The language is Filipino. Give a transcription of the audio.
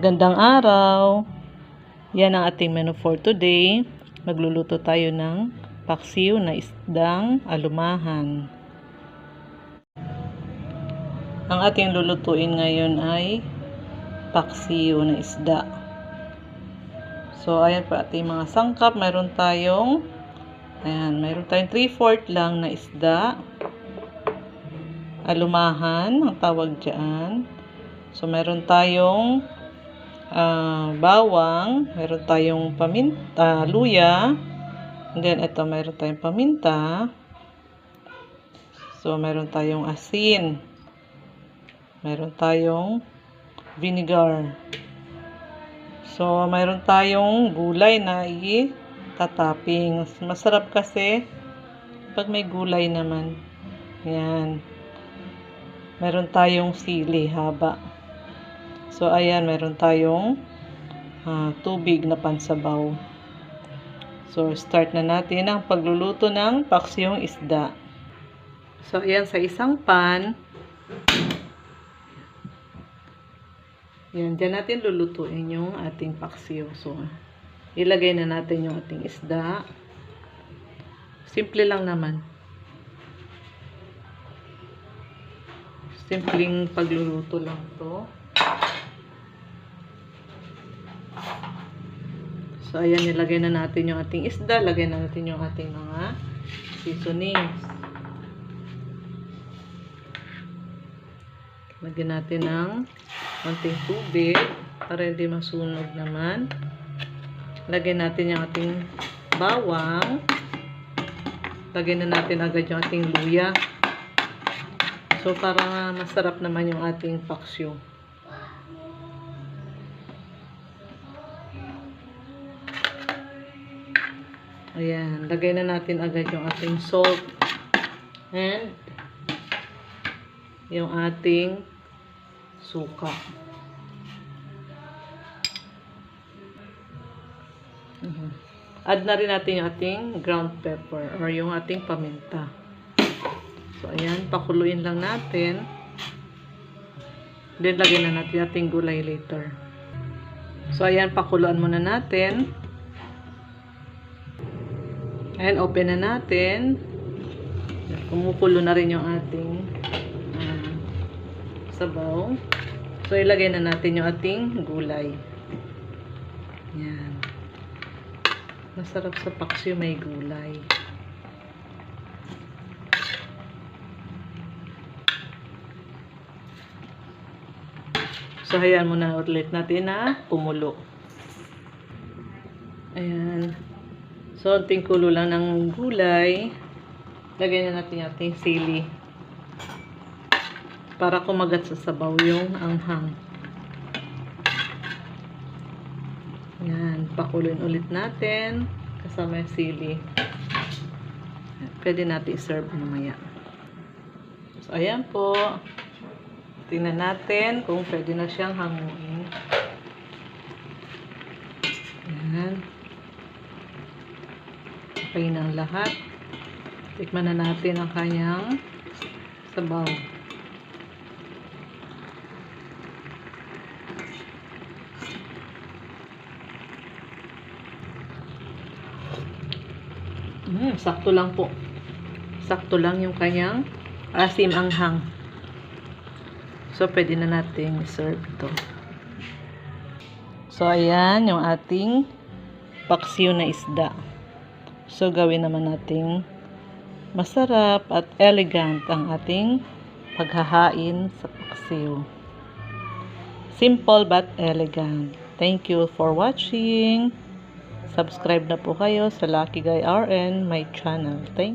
Magandang araw! Yan ang ating menu for today. Magluluto tayo ng paksiw na isdang alumahan. Ang ating lulutuin ngayon ay paksiw na isda. So, ayan po ating mga sangkap. Mayroon tayong 3/4 lang na isda. Alumahan, ang tawag dyan. So, meron tayong bawang, meron tayong paminta, luya, and then ito meron tayong paminta, so meron tayong asin, meron tayong vinegar, so meron tayong gulay na i-topping. Masarap kasi pag may gulay naman. Yan, meron tayong sili haba. So, ayan, meron tayong tubig na pansabaw. So, start na natin ang pagluluto ng paksyong isda. So, ayan, sa isang pan, yan, dyan natin lulutuin yung ating paksiw. So, ilagay na natin yung ating isda. Simple lang naman. Simpleng pagluluto lang to. So, ayan, nilagay na natin yung ating isda. Lagay na natin yung ating mga seasonings. Lagyan natin ng konting tubig para hindi masunog naman. Lagay natin yung ating bawang. Lagay na natin agad yung ating luya. So, para masarap naman yung ating paksiw. Ayan, lagay na natin agad yung ating salt and yung ating suka. Add na rin natin yung ating ground pepper or yung ating paminta. So, ayan, pakuluin lang natin. Then, lagay na natin yung ating gulay later. So, ayan, pakuluan muna natin. Ayan, open na natin. Kumukulo na rin yung ating sabaw. So, ilagay na natin yung ating gulay. Ayan. Masarap sa paksiw may gulay. So, hayaan muna ulit natin na kumulo. Ayan. So, unting kulo lang ng gulay. Lagay na natin yung ating sili. Para kumagat sa sabaw yung anghang. Ayan. Pakuloyin ulit natin. Kasama yung sili. Pwede natin i-serve mamaya. So, ayan po. Tingnan natin kung pwede na siyang hanguin. Ayan. Okay ng lahat. Tikman na natin ang kanyang sabaw. Sakto lang po. Sakto lang yung kanyang asim anghang. So, pwede na natin serve ito. So, ayan yung ating paksiw na isda. So, gawin naman nating masarap at elegant ang ating paghahain sa paksiw. Simple but elegant. Thank you for watching. Subscribe na po kayo sa Lucky Guy RN, my channel. Thank you.